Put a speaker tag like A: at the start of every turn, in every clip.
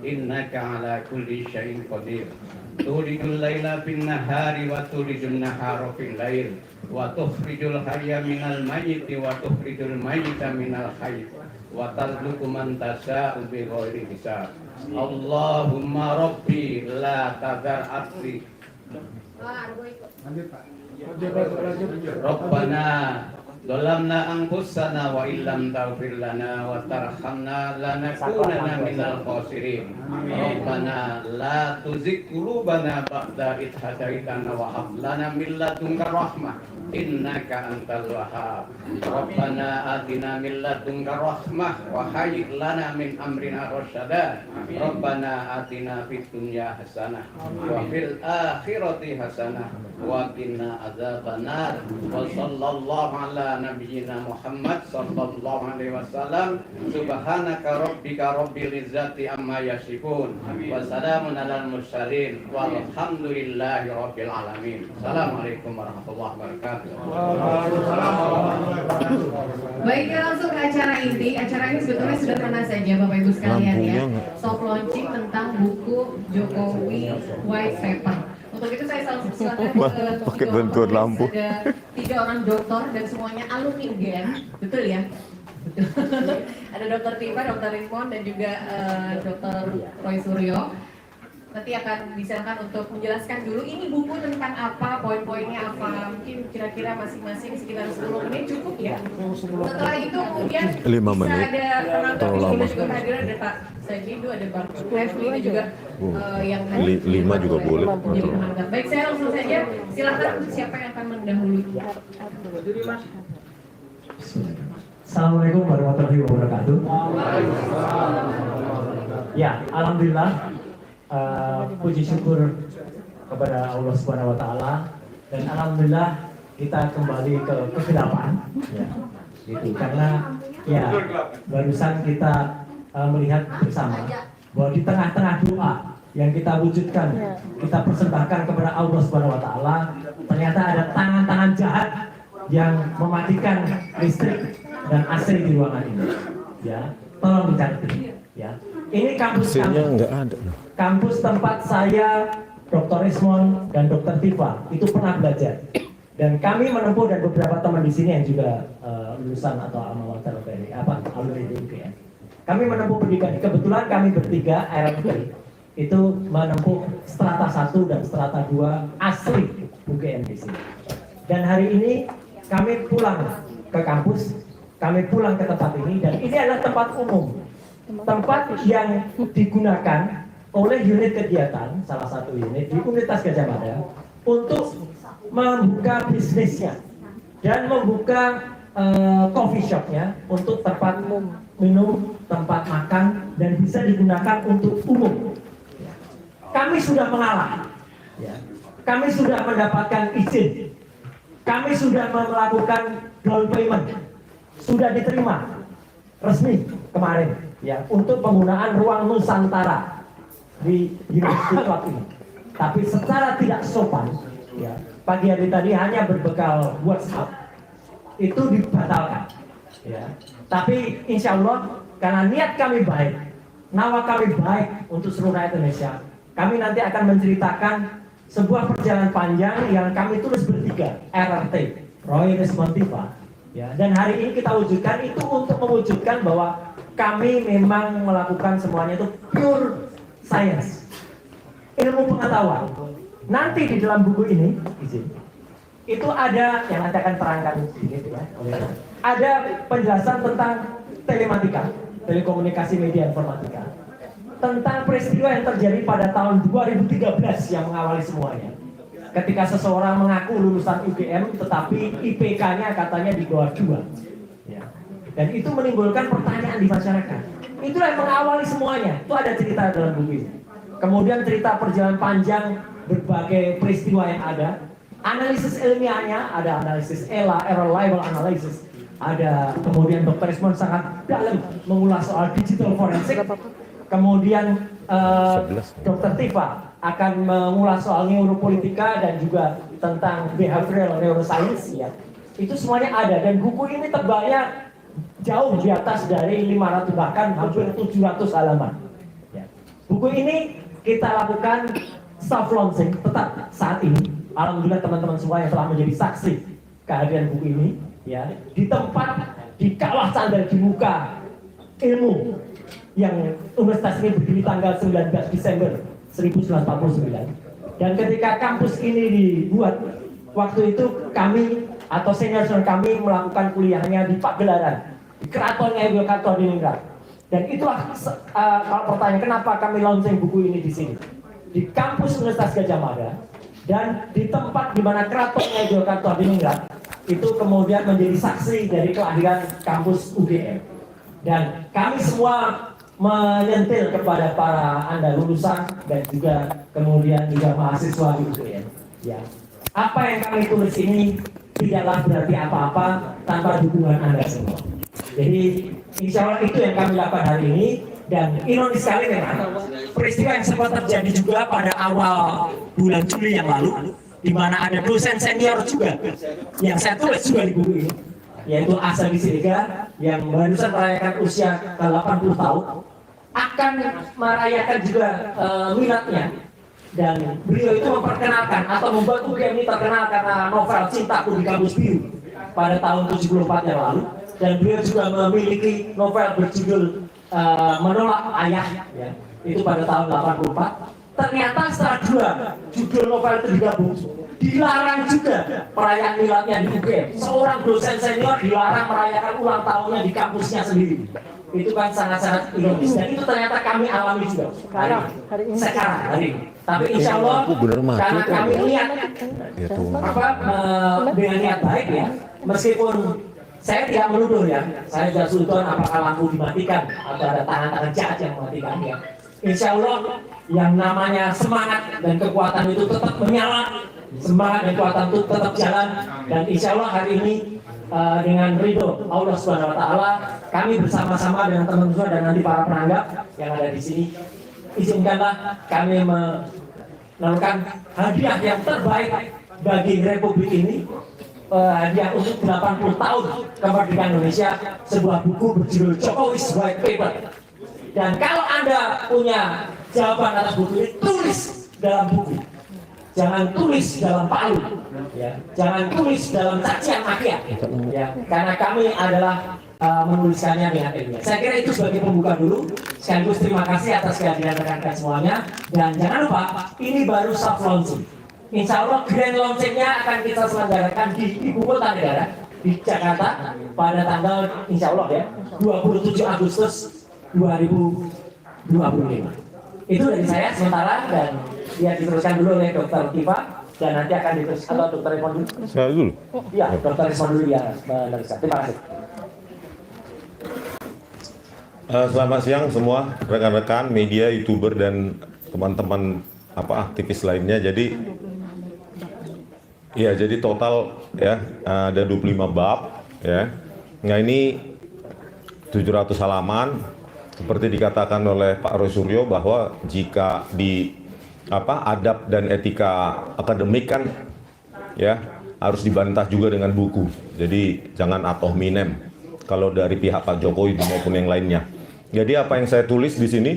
A: innaka ala kulli syai'in qadir. Tulijul laila fin nahari wa tulijul nahara fil lail wa tukhrijul hayya minal mayyiti wa tukhrijul mayyita minal hayy wa tarzuqu man tasha'u bighairi hisab. Allahumma rabbi la tadhar asri Rabbana dolamna anfusana wa illam taghfir lana wa tarhamna lanakunanna minal khasirin. Rabbana la tuzigh qulubana ba'da idh hadaitana wa hab lana min ladunka rahmah innaka antal wahhab. Rabbana atina min ladunka rahmah wa hayyi lana min amrina rasyada. Rabbana atina fid dunya hasanah wa fil akhirati hasanah wa qina adzabannar. Wa sallallahu ala nabiyyina Muhammad sallallahu alaihi wasallam. Subhanaka rabbika rabbil izzati amma yasifun wa salamun alal mursalin walhamdulillahi rabbil alamin. Assalamualaikum warahmatullahi wabarakatuh.
B: Baik, kita langsung ke acara inti. Acara ini sebetulnya sederhana saja Bapak Ibu sekalian ya. Soft launching tentang buku Jokowi White Paper. Untuk itu saya langsung silakan ke
C: bentur lampu.
B: Ada 3 orang dokter dan semuanya alumni UGM, betul ya? Betul. Ada Dr. Tifa, Dr. Rimon dan juga Dr. Roy Suryo. Nanti akan diserahkan untuk menjelaskan dulu ini buku tentang apa, poin-poinnya apa. Mungkin kira-kira masing-masing sekitar 10 menit cukup ya. Setelah itu kemudian
C: 5
B: bisa
C: menit.
B: ada penonton juga hadir, ada Pak Sajidu, ada Bang Refli, ini juga yang hadir.
C: 5 juga boleh.
B: Jadi penonton. Baik, saya langsung saja. Silakan siapa yang akan mendahului.
D: Assalamualaikum warahmatullahi wabarakatuh. Ya, alhamdulillah. Puji syukur kepada Allah Subhanahu wa taala dan alhamdulillah kita kembali ke kegelapan ya. Gitu. Karena ya barusan kita melihat bersama bahwa di tengah-tengah doa yang kita wujudkan, kita persembahkan kepada Allah Subhanahu wa taala, ternyata ada tangan-tangan jahat yang mematikan listrik dan AC di ruangan ini. Ya, tolong dicatat ya. Ini kampus kampus tempat saya, Dr. Ismon dan Dr. Tifa itu pernah belajar. Dan kami menempuh dan beberapa teman di sini yang juga lulusan atau alma mater dari alumni UGM. Kami menempuh pendidikan. Kebetulan kami bertiga RMT itu menempuh strata 1 dan strata 2 asli UGM di sini. Dan hari ini kami pulang ke kampus, kami pulang ke tempat ini dan ini adalah tempat umum. Tempat yang digunakan oleh unit kegiatan, salah satu unit di Universitas Gadjah Mada untuk membuka bisnisnya dan membuka coffee shopnya untuk tempat minum, tempat makan dan bisa digunakan untuk umum. Kami sudah mengalah, ya. Kami sudah mendapatkan izin, kami sudah melakukan down payment, sudah diterima resmi kemarin. Ya, untuk penggunaan ruang Nusantara di University Club ini. Tapi secara tidak sopan, ya, pagi hari tadi hanya berbekal WhatsApp itu dibatalkan. Ya. Tapi insya Allah karena niat kami baik, nawa kami baik untuk seluruh rakyat Indonesia, kami nanti akan menceritakan sebuah perjalanan panjang yang kami tulis bertiga, RRT, Roy Resmond Tifa. Ya, dan hari ini kita wujudkan itu untuk mewujudkan bahwa kami memang melakukan semuanya itu pure science, ilmu pengetahuan. Nanti di dalam buku ini, itu ada yang nanti akan terangkan sedikit ya. Ada penjelasan tentang telematika, telekomunikasi media informatika, tentang peristiwa yang terjadi pada tahun 2013 yang mengawali semuanya. Ketika seseorang mengaku lulusan UGM, tetapi IPK-nya katanya di bawah 2. Ya. Dan itu menimbulkan pertanyaan di masyarakat. Itulah yang mengawali semuanya. Itu ada cerita dalam buku ini. Kemudian cerita perjalanan panjang berbagai peristiwa yang ada. Analisis ilmiahnya, ada analisis ELA, Error Level Analysis. Ada kemudian Dr. Ismon sangat dalam mengulas soal digital forensik. Kemudian Dr. Tifa akan mengulas soal neuropolitika dan juga tentang behavioral neuroscience ya. Itu semuanya ada dan buku ini tebalnya jauh di atas dari 500 bahkan hampir 700 halaman. Ya. Buku ini kita lakukan soft launching tetap saat ini. Alhamdulillah teman-teman semua yang telah menjadi saksi kehadiran buku ini, ya, di tempat, di kawah candar, di muka ilmu yang universitas ini berdiri tanggal 19 Desember 1949. Dan ketika kampus ini dibuat, waktu itu kami atau senior kami melakukan kuliahnya di Pagelaran, di Keratonnya Yogyakarta di Ningrat. Dan itulah kalau pertanyaan kenapa kami launching buku ini di sini, di kampus Universitas Gadjah Mada dan di tempat di mana Keratonnya Yogyakarta di Ningrat itu kemudian menjadi saksi dari kelahiran kampus UGM. Dan kami semua menyentil kepada para Anda lulusan dan juga kemudian juga mahasiswa di UGM. Ya. Apa yang kami tulis ini tidaklah berarti apa-apa tanpa dukungan Anda semua. Jadi insya Allah itu yang kami lakukan hari ini. Dan ironis sekali memang peristiwa yang sempat terjadi juga pada awal bulan Juli yang lalu, di mana ada dosen senior juga yang saya tulis juga di buku ini, yaitu Asami Siregar yang barusan merayakan usia ke 80 tahun, akan merayakan juga miladnya. Dan beliau itu memperkenalkan atau membuat UGM ini terkenal karena novel Cintaku di Kampus Biru pada tahun 74 yang lalu. Dan beliau juga memiliki novel berjudul Menolak Ayah, ya, itu pada tahun 84. Ternyata setelah dua judul novel itu digabung, dilarang juga perayaan miladnya di UGM. Seorang dosen senior dilarang merayakan ulang tahunnya di kampusnya sendiri. Itu kan sangat-sangat ironis. Dan itu ternyata kami alami juga hari ini. Tapi insya Allah karena kami niat dengan niat baik, ya, meskipun saya tidak menuduh, ya, saya tidak sudon apakah lampu dimatikan atau ada tangan-tangan jahat yang mematikan, ya. Insya Allah yang namanya semangat dan kekuatan itu tetap menyala, semangat dan kekuatan itu tetap jalan. Dan insya Allah hari ini dengan ridho Allah Subhanahu Wa Taala, kami bersama-sama dengan teman-teman dan nanti para penanggap yang ada di sini, izinkanlah kami melakukan hadiah yang terbaik bagi Republik ini. Hadiah untuk 80 tahun kemerdekaan Indonesia, sebuah buku berjudul Jokowi's White Paper. Dan kalau Anda punya jawaban atas buku ini, tulis dalam buku. Jangan tulis dalam palu, ya. Jangan tulis dalam cacian makian, ya. Karena kami adalah menuliskannya dengan ilmiah. Saya kira itu sebagai pembuka dulu. Sekaligus terima kasih atas kehadiran rekan-rekan semuanya. Dan jangan lupa, ini baru soft launching. Insya Allah grand launchingnya akan kita selenggarakan di Ibu Kota Negara di Jakarta pada tanggal insya Allah, ya, 27 Agustus 2025. Itu dari saya sementara, dan dia diteruskan dulu oleh Dr. Tifa dan nanti akan diteruskan atau Dr. Rimon dulu.
C: Saya dulu.
D: Iya, Dr. Rimon dulu dia meneruskan. Terima kasih.
C: Selamat siang semua rekan-rekan media, YouTuber dan teman-teman aktivis lainnya. Jadi total, ya, ada 25 bab, ya. Nah, ini 700 halaman. Seperti dikatakan oleh Pak Roy Suryo bahwa jika di adab dan etika akademik kan, ya, harus dibantah juga dengan buku. Jadi jangan ad hominem kalau dari pihak Pak Jokowi maupun yang lainnya. Jadi apa yang saya tulis di sini?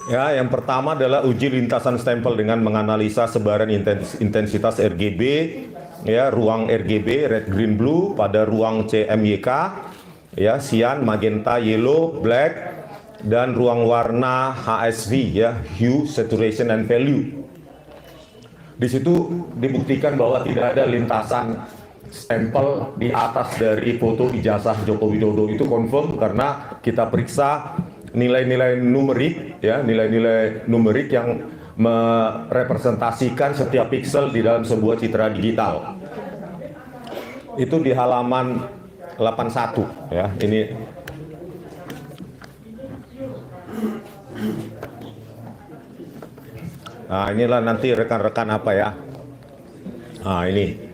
C: Ya, yang pertama adalah uji lintasan stempel dengan menganalisa sebaran intensitas RGB, ya, ruang RGB red green blue pada ruang CMYK, ya, cyan, magenta, yellow, black, dan ruang warna HSV, ya, hue, saturation, and value. Di situ dibuktikan bahwa tidak ada lintasan stempel di atas dari foto ijazah Joko Widodo. Itu confirm karena kita periksa nilai-nilai numerik, ya, nilai-nilai numerik yang merepresentasikan setiap pixel di dalam sebuah citra digital. Itu di halaman 81, ya. Ini nah, inilah nanti rekan-rekan ya. Nah, ini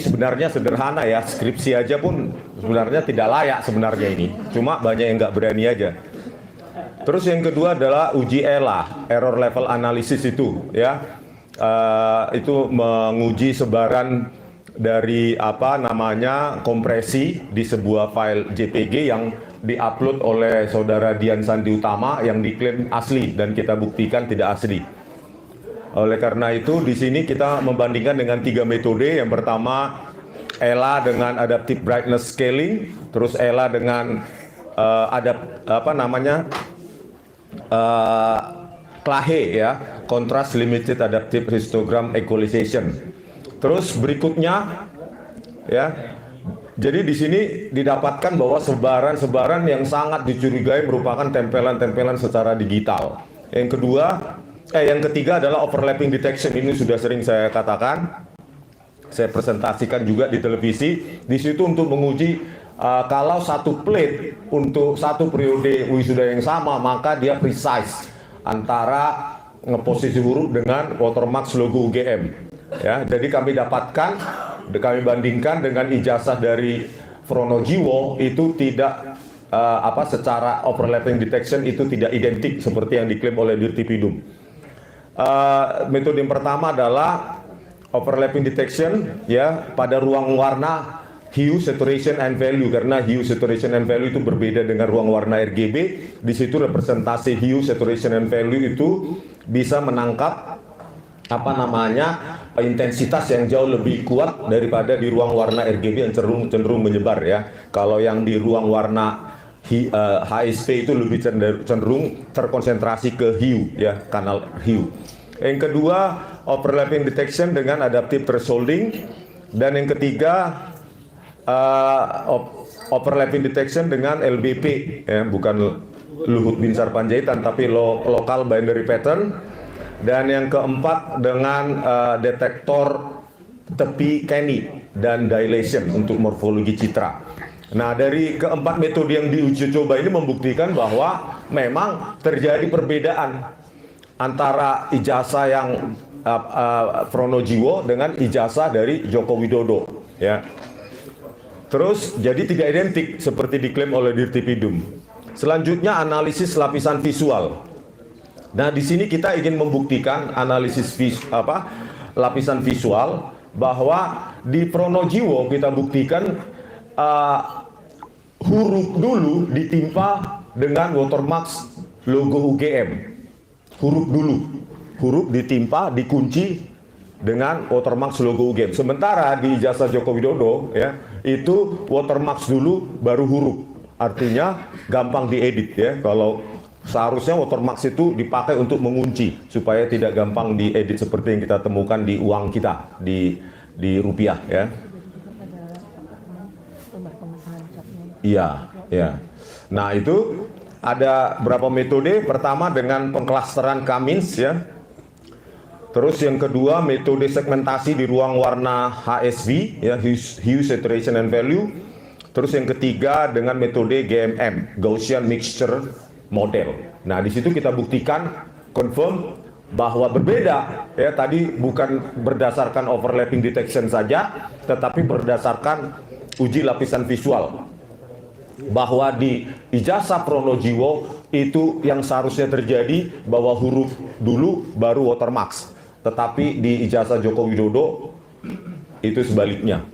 C: sebenarnya sederhana, ya, skripsi aja pun sebenarnya tidak layak sebenarnya ini. Cuma banyak yang nggak berani aja. Terus yang kedua adalah uji ELA, error level analysis itu, ya. Itu menguji sebaran dari kompresi di sebuah file JPG yang diupload oleh saudara Dian Sandi Utama yang diklaim asli dan kita buktikan tidak asli. Oleh karena itu di sini kita membandingkan dengan 3 metode. Yang pertama ELA dengan Adaptive Brightness Scaling, terus ELA dengan CLAHE ya, Contrast Limited Adaptive Histogram Equalization. Terus berikutnya ya, jadi di sini didapatkan bahwa sebaran-sebaran yang sangat dicurigai merupakan tempelan-tempelan secara digital. Yang ketiga adalah overlapping detection. Ini sudah sering saya katakan, saya presentasikan juga di televisi. Di situ untuk menguji kalau satu plate untuk satu periode wisuda yang sama, maka dia precise antara posisi huruf dengan watermark logo UGM. Ya, jadi kami bandingkan dengan ijazah dari Pronojiwo itu tidak secara overlapping detection itu tidak identik seperti yang diklaim oleh Dirtipidum. Metode yang pertama adalah overlapping detection ya pada ruang warna hue, saturation, and value, karena hue, saturation, and value itu berbeda dengan ruang warna RGB. Di situ representasi hue, saturation, and value itu bisa menangkap intensitas yang jauh lebih kuat daripada di ruang warna RGB yang cenderung menyebar ya. Kalau yang di ruang warna HSP itu lebih cenderung terkonsentrasi ke hue ya, kanal hue. Yang kedua overlapping detection dengan adaptive thresholding, dan yang ketiga overlapping detection dengan LBP ya, bukan Luhut Binsar Panjaitan tapi local binary pattern. Dan yang keempat dengan detektor tepi Kenny dan dilation untuk morfologi citra. Nah, dari keempat metode yang diuji coba ini membuktikan bahwa memang terjadi perbedaan antara ijazah yang Pronojiwo dengan ijazah dari Joko Widodo ya. Terus jadi tidak identik seperti diklaim oleh Dirtipidum. Selanjutnya analisis lapisan visual. Nah, di sini kita ingin membuktikan analisis lapisan visual bahwa di Pronojiwo kita buktikan huruf dulu ditimpa dengan watermark logo UGM. Huruf ditimpa, dikunci dengan watermark logo UGM. Sementara di ijazah Joko Widodo ya, itu watermark dulu baru huruf. Artinya gampang diedit ya. Kalau seharusnya watermark itu dipakai untuk mengunci supaya tidak gampang diedit seperti yang kita temukan di uang kita di rupiah ya. Iya, ya. Nah, itu ada berapa metode. Pertama dengan pengklasteran Cummins ya. Terus yang kedua metode segmentasi di ruang warna HSV ya, hue, saturation, and value. Terus yang ketiga dengan metode GMM, Gaussian Mixture Model. Nah, di situ kita buktikan confirm bahwa berbeda ya, tadi bukan berdasarkan overlapping detection saja, tetapi berdasarkan uji lapisan visual. Bahwa di ijazah Pronojiwo itu yang seharusnya terjadi bahwa huruf dulu baru watermark, tetapi di ijazah Joko Widodo itu sebaliknya.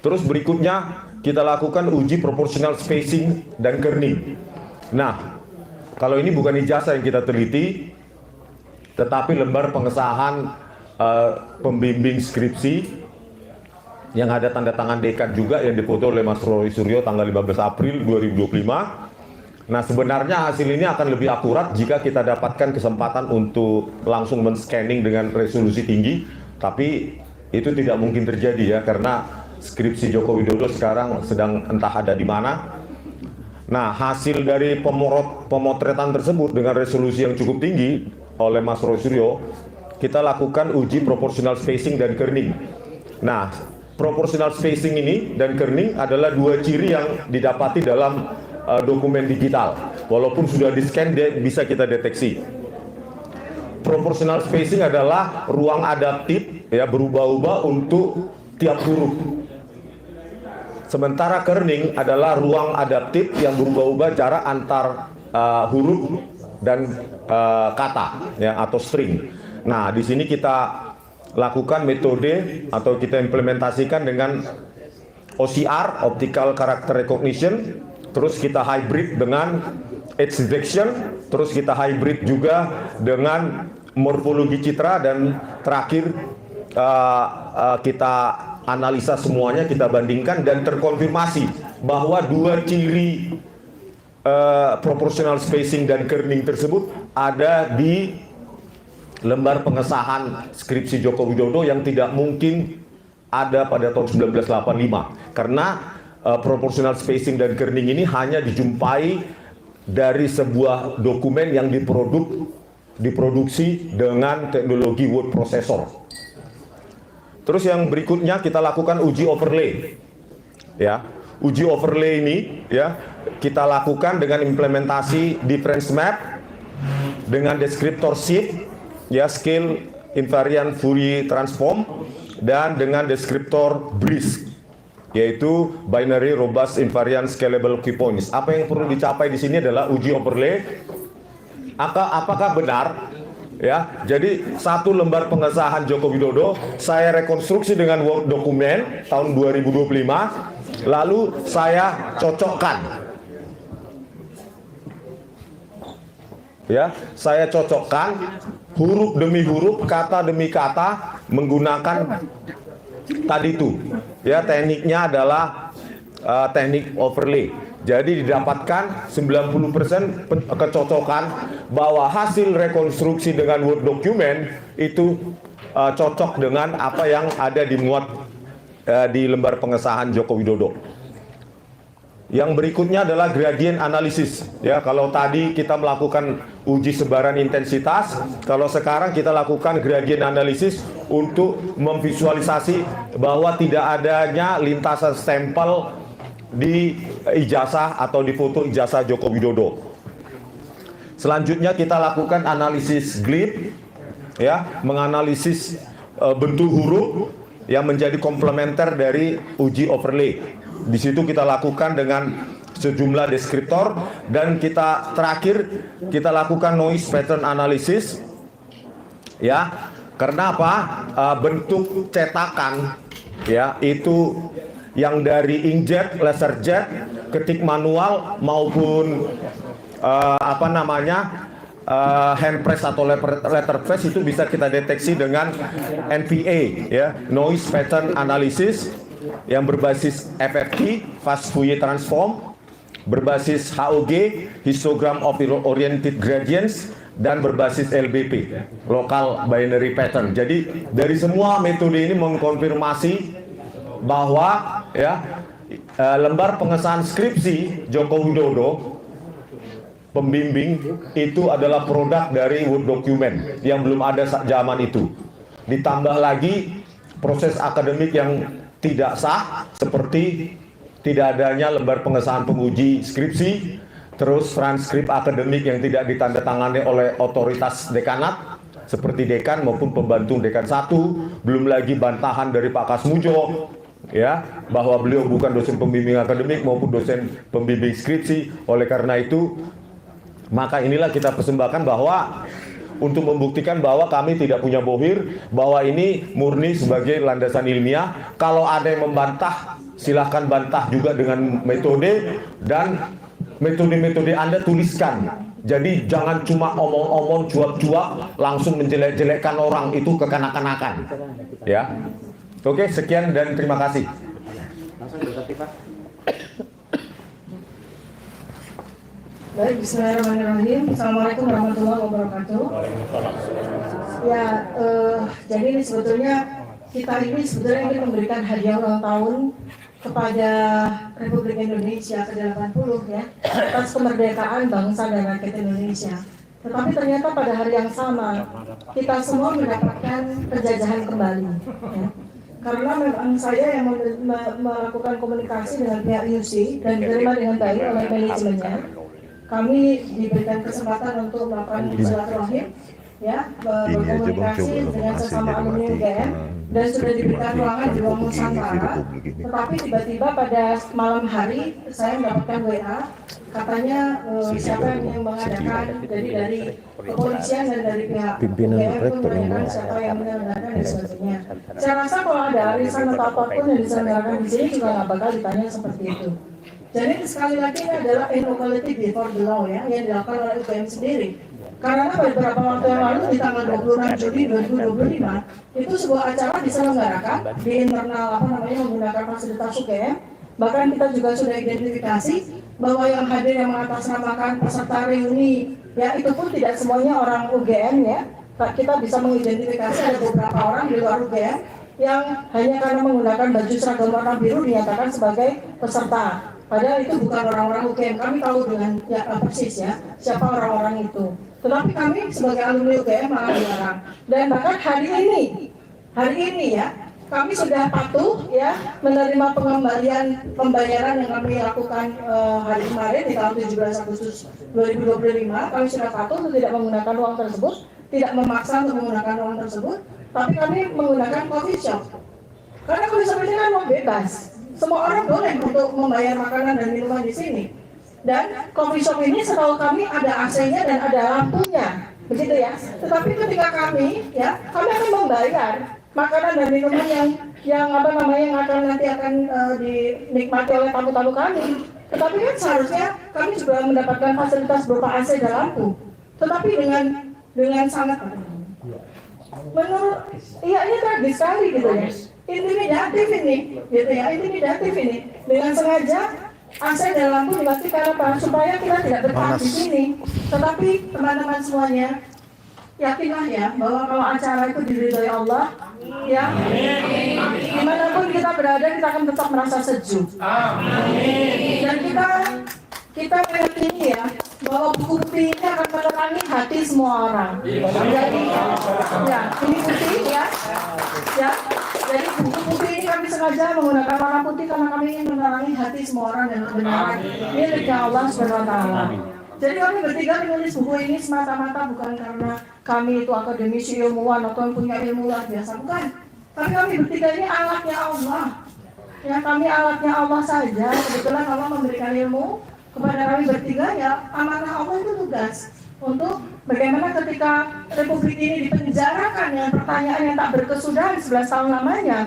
C: Terus berikutnya kita lakukan uji proportional spacing dan kerning. Nah, kalau ini bukan ijazah yang kita teliti, tetapi lembar pengesahan pembimbing skripsi yang ada tanda tangan dekan juga yang difoto oleh Mas Roy Suryo tanggal 15 April 2025. Nah, sebenarnya hasil ini akan lebih akurat jika kita dapatkan kesempatan untuk langsung men-scanning dengan resolusi tinggi, tapi itu tidak mungkin terjadi ya, karena skripsi Joko Widodo sekarang sedang entah ada di mana. Nah, hasil dari pemotretan tersebut dengan resolusi yang cukup tinggi oleh Mas Roy Suryo, kita lakukan uji proportional spacing dan kerning. Nah, proportional spacing ini dan kerning adalah dua ciri yang didapati dalam dokumen digital. Walaupun sudah di-scan, dia bisa kita deteksi. Proportional spacing adalah ruang adaptif ya, berubah-ubah untuk tiap huruf. Sementara kerning adalah ruang adaptif yang berubah-ubah jarak antar huruf dan kata ya, atau string. Nah, di sini kita lakukan metode atau kita implementasikan dengan OCR, Optical Character Recognition, terus kita hybrid dengan age detection, terus kita hybrid juga dengan morfologi citra, dan terakhir kita analisa semuanya, kita bandingkan dan terkonfirmasi bahwa dua ciri proportional spacing dan kerning tersebut ada di lembar pengesahan skripsi Joko Widodo yang tidak mungkin ada pada tahun 1985, karena proportional spacing dan kerning ini hanya dijumpai dari sebuah dokumen yang diproduksi dengan teknologi word processor. Terus yang berikutnya kita lakukan uji overlay. Ya, uji overlay ini ya kita lakukan dengan implementasi difference map dengan deskriptor shift, ya, scale invariant Fourier transform, dan dengan deskriptor BRISC, yaitu binary robust invariant scalable key points. Apa yang perlu dicapai di sini adalah uji overlay. Apakah benar? Ya, jadi satu lembar pengesahan Joko Widodo saya rekonstruksi dengan Word dokumen tahun 2025, lalu saya cocokkan. Ya, saya cocokkan huruf demi huruf, kata demi kata menggunakan tadi itu. Ya, tekniknya adalah teknik overlay. Jadi didapatkan 90% kecocokan bahwa hasil rekonstruksi dengan Word dokumen itu cocok dengan apa yang ada dimuat di lembar pengesahan Joko Widodo. Yang berikutnya adalah gradient analysis. Ya, kalau tadi kita melakukan uji sebaran intensitas, kalau sekarang kita lakukan gradient analysis untuk memvisualisasi bahwa tidak adanya lintasan stempel di ijazah atau di foto ijazah Joko Widodo. Selanjutnya kita lakukan analisis glib, ya, menganalisis bentuk huruf yang menjadi komplementer dari uji overlay. Di situ kita lakukan dengan sejumlah deskriptor, dan kita terakhir kita lakukan noise pattern analysis. Ya, karena apa? Bentuk cetakan ya itu yang dari inkjet, laserjet, ketik manual maupun hand press atau letter press itu bisa kita deteksi dengan NPA, ya, noise pattern analysis, yang berbasis FFT, fast Fourier transform, berbasis HOG, histogram of oriented gradients, dan berbasis LBP, local binary pattern. Jadi dari semua metode ini mengkonfirmasi bahwa ya lembar pengesahan skripsi Joko Widodo pembimbing itu adalah produk dari Word dokumen yang belum ada zaman itu. Ditambah lagi proses akademik yang tidak sah, seperti tidak adanya lembar pengesahan penguji skripsi, terus transkrip akademik yang tidak ditandatangani oleh otoritas dekanat seperti dekan maupun pembantu dekan 1, belum lagi bantahan dari Pak Kasmujo, ya, bahwa beliau bukan dosen pembimbing akademik maupun dosen pembimbing skripsi. Oleh karena itu, maka inilah kita persembahkan bahwa untuk membuktikan bahwa kami tidak punya bohir, bahwa ini murni sebagai landasan ilmiah. Kalau ada yang membantah, silahkan bantah juga dengan metode, dan metode-metode Anda tuliskan. Jadi jangan cuma omong-omong, cuap-cuap, langsung menjelek-jelekkan orang, itu kekanak-kanakan. Ya. Oke, sekian dan terima kasih.
E: Baik, bismillahirrahmanirrahim. Assalamualaikum warahmatullahi wabarakatuh. Ya, jadi ini sebetulnya kita ini sebetulnya ingin memberikan hadiah ulang tahun kepada Republik Indonesia ke-80 ya, atas kemerdekaan bangsa dan rakyat Indonesia. Tetapi ternyata pada hari yang sama kita semua mendapatkan penjajahan kembali. Ya. Karena memang saya yang melakukan komunikasi dengan pihak UC dan diterima dengan baik oleh manajemennya. Kami diberikan kesempatan untuk melakukan silaturahim, ya, berkomunikasi dengan sesama alumni UGM, dan sudah diberikan ruangan di ruang Nusantara. Tetapi tiba-tiba pada malam hari saya mendapatkan WA, katanya siapa yang mengadakan, jadi dari kepolisian dan dari pihak UGM pun menanyakan siapa yang menyelenggarakan dan sebagainya. Saya rasa kalau ada arisan atau apapun yang diselenggarakan di sini juga nggak bakal ditanya seperti itu. Jadi sekali lagi ini adalah inequality before the law ya, yang dilakukan oleh UGM sendiri. Karena beberapa waktu yang lalu di tanggal 26 Juli 2025 itu sebuah acara diselenggarakan di internal menggunakan fasilitas UGM. Bahkan kita juga sudah identifikasi bahwa yang hadir yang mengatasnamakan peserta reuni ya itu pun tidak semuanya orang UGM ya. Kita bisa mengidentifikasi ada beberapa orang di luar UGM yang hanya karena menggunakan baju seragam warna biru dinyatakan sebagai peserta. Padahal itu bukan orang-orang UGM. Kami tahu dengan ya, persis ya siapa orang-orang itu. Tetapi kami sebagai alumni UGM malah dilarang. Dan bahkan hari ini ya kami sudah patuh ya menerima pembayaran yang kami lakukan hari kemarin di tanggal 17 Agustus 2025. Kami sudah patuh untuk tidak menggunakan uang tersebut, tidak memaksa untuk menggunakan uang tersebut, tapi kami menggunakan coffee shop. Karena coffee shop ini kan mau bebas, semua orang boleh untuk membayar makanan dan minuman di sini. Dan coffee shop ini setahu kami ada AC-nya dan ada lampunya, begitu ya. Tetapi ketika kami akan membayar makanan dan minuman yang akan nanti dinikmati oleh tamu-tamu kami. Tetapi kan seharusnya kami juga mendapatkan fasilitas berupa AC dan lampu. Tetapi dengan sangat menurut ini tragis sekali gitu ya. Intimidatif ini dengan sengaja AC dan lampu dimatikan apa? Supaya kita tidak betah di sini. Tetapi teman-teman semuanya yakinlah ya bahwa kalau acara itu diridhoi Allah ya, dimanapun kita berada kita akan tetap merasa sejuk. Dan kita meyakini ya bahwa bukti ini akan menerangi hati semua orang. Jadi ya ini bukti ya. Jadi bukti ini kami sengaja menggunakan warna putih karena kami ingin menerangi hati semua orang dan kebenaran miliknya Allah Subhanahu wa taala. Jadi kami bertiga menulis buku ini semata-mata bukan karena kami itu akademisi ilmuwan atau punya ilmu luar biasa, bukan. Tapi kami bertiga ini alatnya Allah. Ya kami alatnya Allah saja. Kebetulan Allah memberikan ilmu kepada kami bertiga ya, amanah Allah itu tugas untuk bagaimana ketika Republik ini dipenjarakan dengan pertanyaan yang tak berkesudahan 11 tahun lamanya,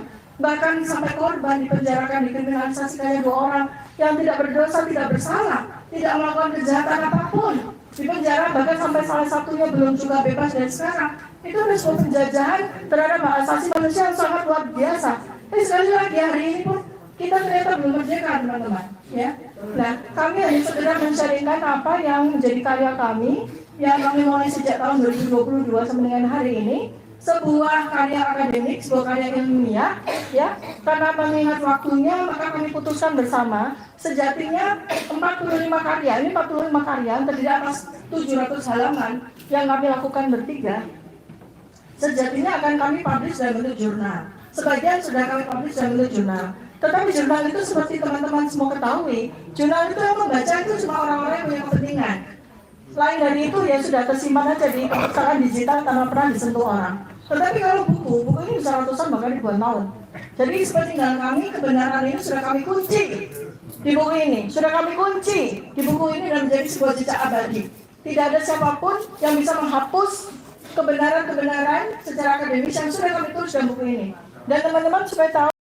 E: bahkan sampai korban dipenjarakan, dikriminalisasi kayak 2 orang yang tidak berdosa, tidak bersalah, tidak melakukan kejahatan apapun, dipenjara bahkan sampai salah satunya belum juga bebas dan sekarang itu ada sebuah penjajahan terhadap hak asasi manusia yang sangat luar biasa. Sekali lagi hari ini pun kita ternyata belum merdeka teman-teman ya. Nah kami hanya sekedar menceritakan apa yang menjadi karya kami yang kami mulai sejak tahun 2022 sampai dengan hari ini, sebuah karya akademik, sebuah karya ilmiah ya. Karena mengingat waktunya maka kami putuskan bersama sejatinya 45 karya, ini 45 karya terdiri atas 700 halaman yang kami lakukan bertiga, sejatinya akan kami publish dalam bentuk jurnal. Sebagian sudah kami publish dalam bentuk jurnal. Tetapi jurnal itu seperti teman-teman semua ketahui, jurnal itu yang membaca itu cuma orang-orang yang punya kepentingan. Selain dari itu ya sudah tersimpan aja di perpustakaan digital tanpa pernah disentuh orang. Tetapi kalau buku ini bisa ratusan bahkan ribuan tahun. Jadi seperti dengan kami, kebenaran ini sudah kami kunci di buku ini. Sudah kami kunci di buku ini dan menjadi sebuah jejak abadi. Tidak ada siapapun yang bisa menghapus kebenaran-kebenaran secara akademis yang sudah kami tulis dalam buku ini. Dan teman-teman supaya tahu